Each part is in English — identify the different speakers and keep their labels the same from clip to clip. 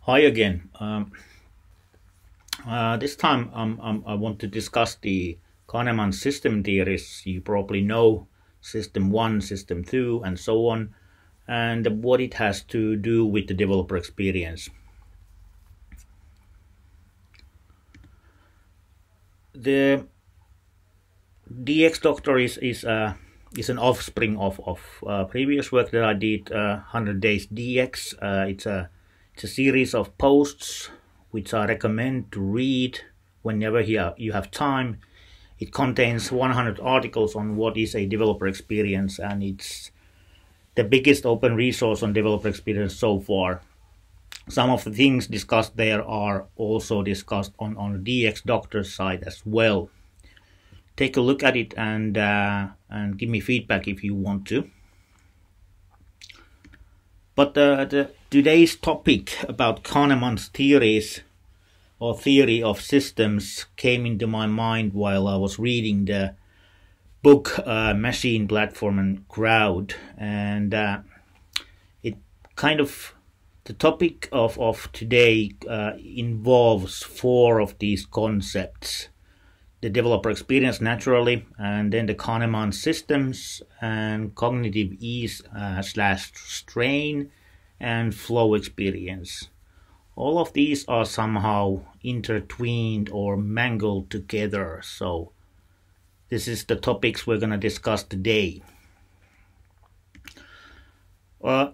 Speaker 1: Hi again. This time I want to discuss the Kahneman system theories. You probably know system 1, system 2, and so on, and what it has to do with the developer experience. The DX Doctor is an offspring of previous work that I did, 100 Days DX. It's a series of posts which I recommend to read whenever you have time. It contains 100 articles on what is a developer experience, and it's the biggest open resource on developer experience so far. Some of the things discussed there are also discussed on the DX Doctor's side as well. Take a look at it and give me feedback if you want to. But today's topic about Kahneman's theories or theory of systems came into my mind while I was reading the book Machine, Platform and Crowd, and it kind of the topic of today involves 4 of these concepts: the developer experience naturally, and then the Kahneman systems, and cognitive ease / strain, and flow experience. All of these are somehow intertwined or mangled together, so this is the topics we're going to discuss today.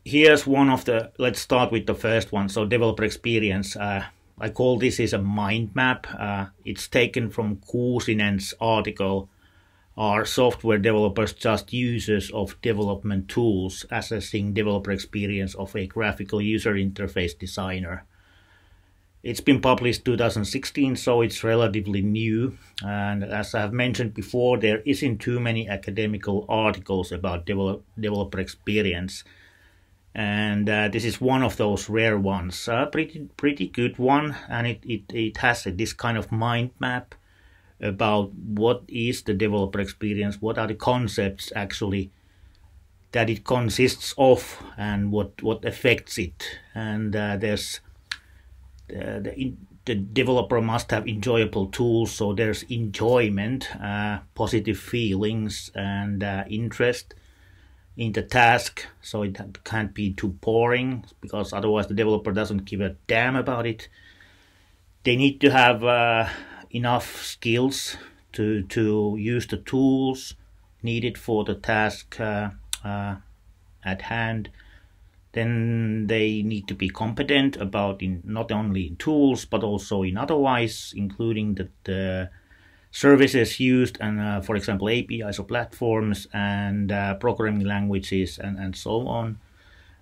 Speaker 1: Here's one of the, let's start with the first one. So developer experience, I call this is a mind map. It's taken from Kuusinen's article, Are Software Developers Just Users of Development Tools? Assessing Developer Experience of a Graphical User Interface Designer. It's been published 2016, so it's relatively new. And as I've mentioned before, there isn't too many academical articles about developer experience. And this is one of those rare ones, pretty good one, and it has this kind of mind map about what is the developer experience, what are the concepts actually that it consists of, and what affects it. And there's the developer must have enjoyable tools, so there's enjoyment, positive feelings, and interest in the task, so it can't be too boring, because otherwise the developer doesn't give a damn about it. They need to have enough skills to use the tools needed for the task at hand. Then they need to be competent about not only in tools but also in otherwise, including the services used, and for example APIs or platforms, and programming languages, and so on.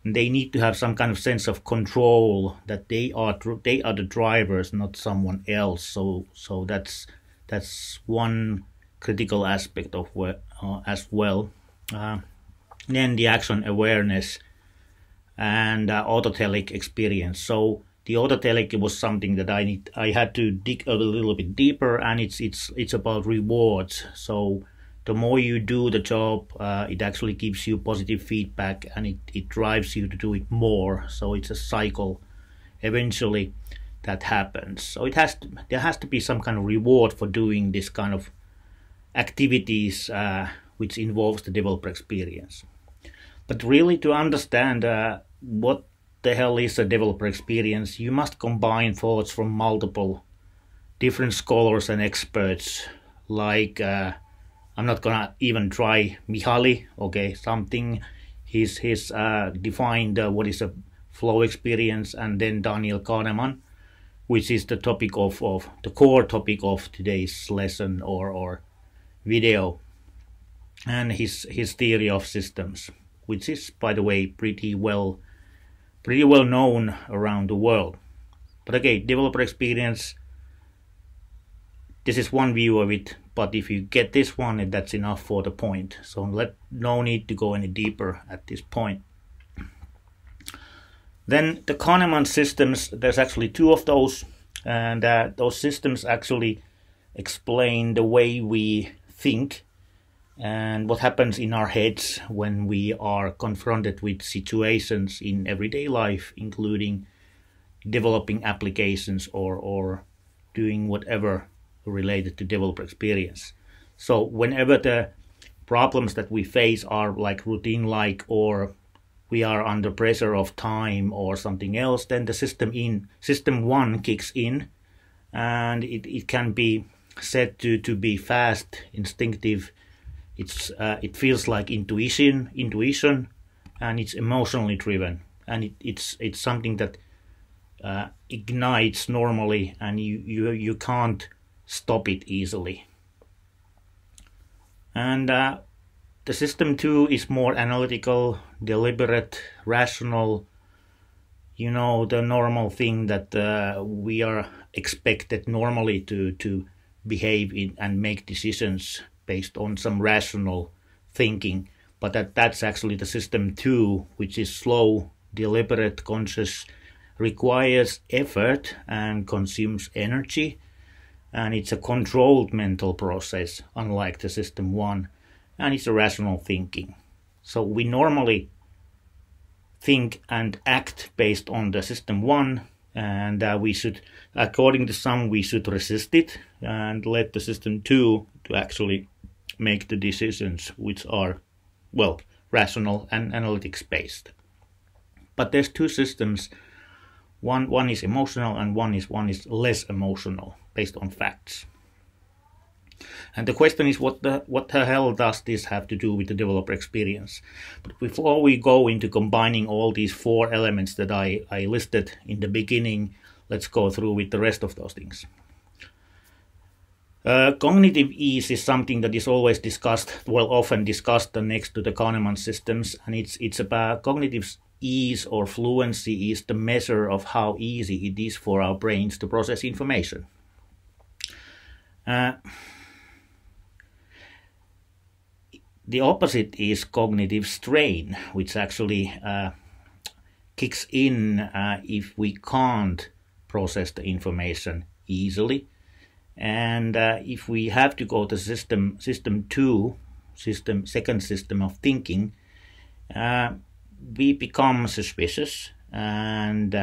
Speaker 1: And they need to have some kind of sense of control, that they are the drivers, not someone else. So that's one critical aspect of as well. Then the action awareness and autotelic experience. So the autotelic was something that I had to dig a little bit deeper, and it's about rewards. So the more you do the job, it actually gives you positive feedback, and it drives you to do it more. So it's a cycle eventually that happens. So there has to be some kind of reward for doing this kind of activities which involves the developer experience. But really, to understand what the hell is a developer experience, you must combine thoughts from multiple different scholars and experts. Like I'm not gonna even try Mihály, okay, something he's defined what is a flow experience, and then Daniel Kahneman, which is the topic of the core topic of today's lesson or video, and his theory of systems, which is, by the way, pretty well known around the world. But again, developer experience, this is one view of it, but if you get this one, that's enough for the point. So no need to go any deeper at this point. Then the Kahneman systems, there's actually 2 of those, and those systems actually explain the way we think and what happens in our heads when we are confronted with situations in everyday life, including developing applications or doing whatever related to developer experience. So whenever the problems that we face are like routine-like, or we are under pressure of time or something else, then the system 1 kicks in, and it can be said to be fast, instinctive. It feels like intuition, and it's emotionally driven, and it's something that ignites normally, and you can't stop it easily. And the system 2 is more analytical, deliberate, rational. You know, the normal thing that we are expected normally to behave in and make decisions based on some rational thinking. But that's actually the system 2, which is slow, deliberate, conscious, requires effort and consumes energy. And it's a controlled mental process, unlike the system 1, and it's a rational thinking. So we normally think and act based on the system 1, and we should, according to some, we should resist it and let the system 2 to actually make the decisions which are, well, rational and analytics based. But there's two systems. One is emotional, and one is less emotional, based on facts. And the question is, what the hell does this have to do with the developer experience? But before we go into combining all these 4 elements that I listed in the beginning, let's go through with the rest of those things. Cognitive ease is something that is always discussed, well, often discussed next to the Kahneman systems, and it's about cognitive ease or fluency is the measure of how easy it is for our brains to process information. The opposite is cognitive strain, which actually kicks in if we can't process the information easily. And if we have to go to system 2, second system of thinking, we become suspicious, and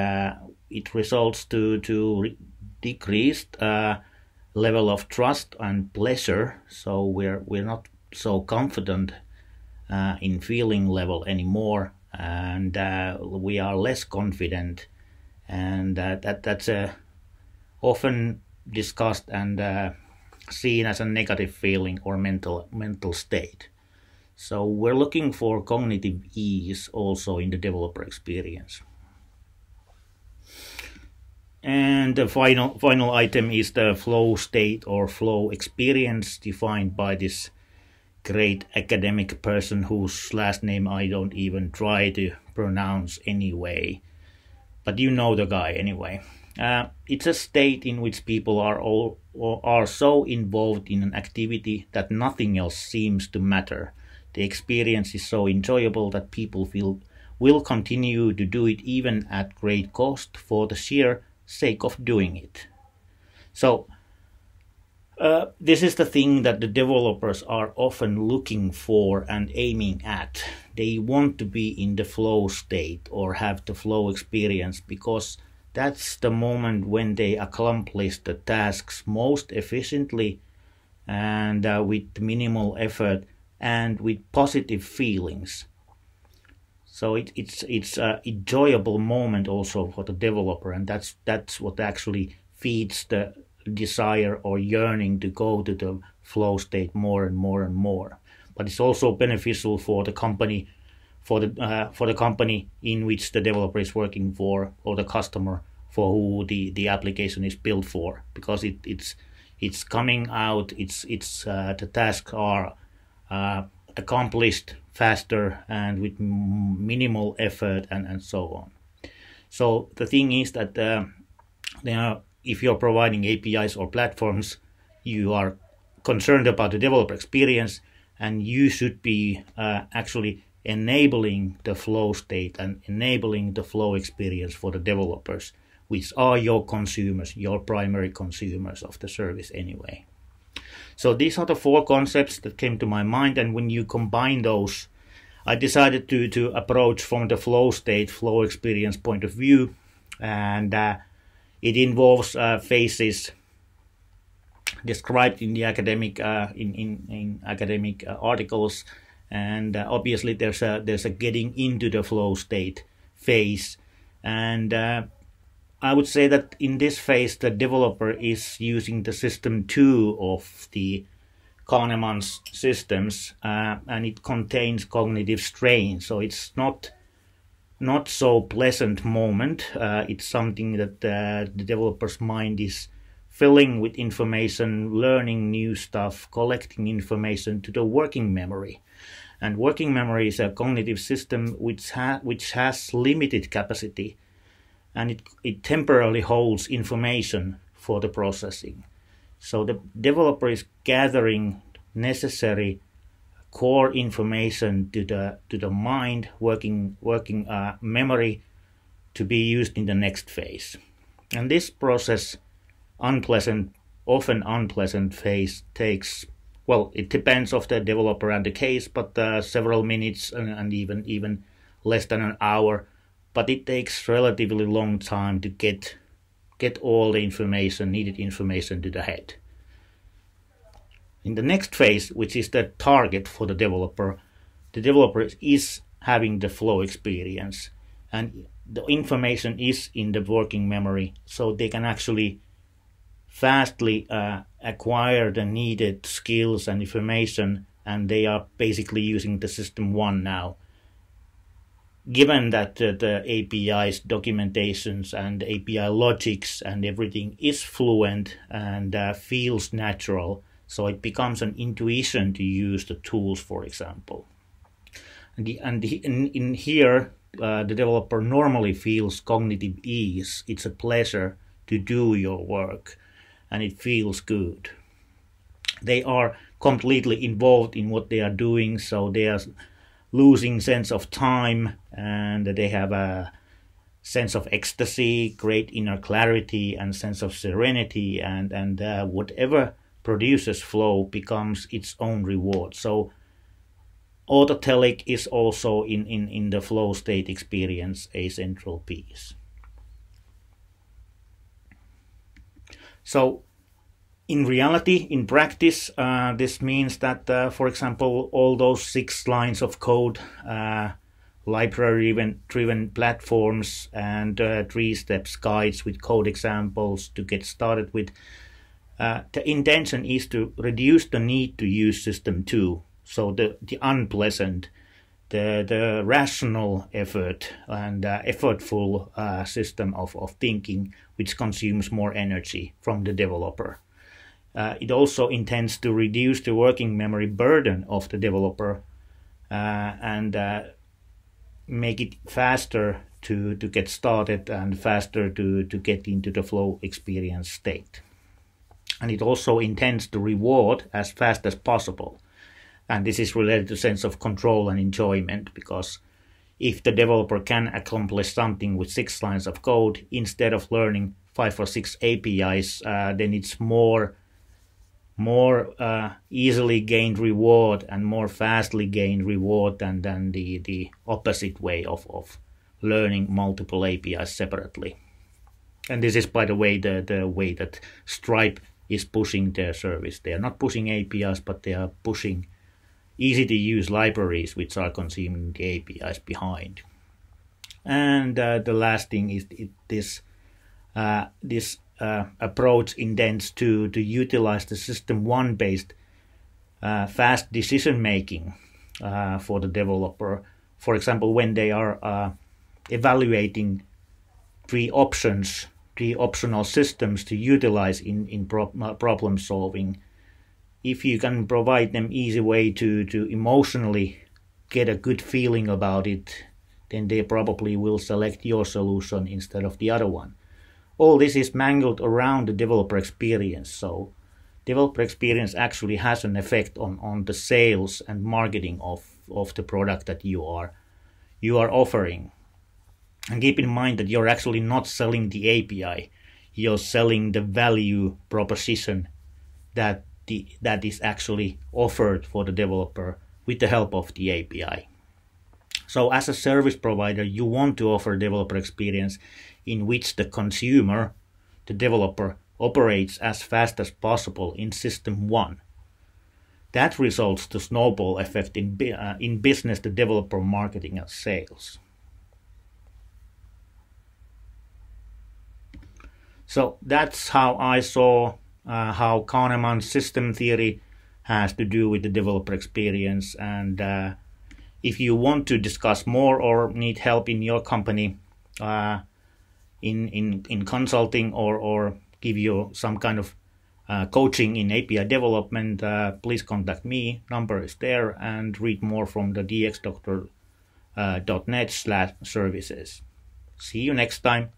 Speaker 1: it results to decreased level of trust and pleasure. So we're not so confident in feeling level anymore, and we are less confident, and that's often discussed and seen as a negative feeling or mental state. So we're looking for cognitive ease also in the developer experience. And the final item is the flow state or flow experience, defined by this great academic person whose last name I don't even try to pronounce anyway. But you know the guy anyway. It's a state in which people are so involved in an activity that nothing else seems to matter. The experience is so enjoyable that people will continue to do it even at great cost for the sheer sake of doing it. So this is the thing that the developers are often looking for and aiming at. They want to be in the flow state or have the flow experience, because that's the moment when they accomplish the tasks most efficiently and with minimal effort and with positive feelings. So it's an enjoyable moment also for the developer, and that's what actually feeds the desire or yearning to go to the flow state more and more and more. But it's also beneficial for the company, for the company in which the developer is working for, or the customer for who the application is built for, because it's coming out, the tasks are accomplished faster and with minimal effort and so on. So the thing is that if you're providing APIs or platforms, you are concerned about the developer experience, and you should be actually enabling the flow state and enabling the flow experience for the developers, which are your consumers, your primary consumers of the service anyway. So these are the 4 concepts that came to my mind, and when you combine those, I decided to approach from the flow state, flow experience point of view, and it involves phases described in the academic in academic articles, and obviously there's a getting into the flow state phase, and I would say that in this phase the developer is using the system 2 of the Kahneman's systems, and it contains cognitive strain, so it's not so pleasant moment. It's something that the developer's mind is filling with information, learning new stuff, collecting information to the working memory. And working memory is a cognitive system which has limited capacity, and it temporarily holds information for the processing. So the developer is gathering necessary core information to the mind, working memory, to be used in the next phase. And this process, often unpleasant phase, takes, well, it depends of the developer and the case, but several minutes and even less than an hour. But it takes relatively long time to get all the information, needed information, to the head. In the next phase, which is the target for the developer is having the flow experience, and the information is in the working memory, so they can actually fastly acquire the needed skills and information, and they are basically using the system 1 now. Given that the API's documentations and API logics and everything is fluent and feels natural, so it becomes an intuition to use the tools, for example. In here, the developer normally feels cognitive ease. It's a pleasure to do your work, and it feels good. They are completely involved in what they are doing, so they are losing sense of time, and they have a sense of ecstasy, great inner clarity, and sense of serenity, and whatever produces flow becomes its own reward. So autotelic is also in the flow state experience a central piece. So in reality, in practice, this means that, for example, all those 6 lines of code, library-driven platforms, and 3-steps guides with code examples to get started with, the intention is to reduce the need to use system 2. So the unpleasant, the rational effort and effortful system of thinking, which consumes more energy from the developer. It also intends to reduce the working memory burden of the developer and make it faster to get started and faster to get into the flow experience state. And it also intends to reward as fast as possible. And this is related to sense of control and enjoyment, because if the developer can accomplish something with 6 lines of code instead of learning 5 or 6 APIs, then it's more easily gained reward and more fastly gained reward than the opposite way of learning multiple APIs separately. And this is, by the way, the way that Stripe is pushing their service. They are not pushing APIs, but they are pushing easy-to-use libraries which are consuming the APIs behind. And the last thing is this approach intends to utilize the system 1 based fast decision making for the developer. For example, when they are evaluating 3 optional systems to utilize in problem solving, if you can provide them easy way to emotionally get a good feeling about it, then they probably will select your solution instead of the other one. All this is mangled around the developer experience, so developer experience actually has an effect on the sales and marketing of the product that you are offering. And keep in mind that you're actually not selling the API, you're selling the value proposition that is actually offered for the developer with the help of the API. So as a service provider, you want to offer developer experience in which the consumer, the developer, operates as fast as possible in system one. That results to snowball effect in business, the developer marketing and sales. So that's how I saw how Kahneman's system theory has to do with the developer experience. And if you want to discuss more or need help in your company in consulting or give you some kind of coaching in API development, please contact me. Number is there, and read more from the dxdoctor.net/services. See you next time.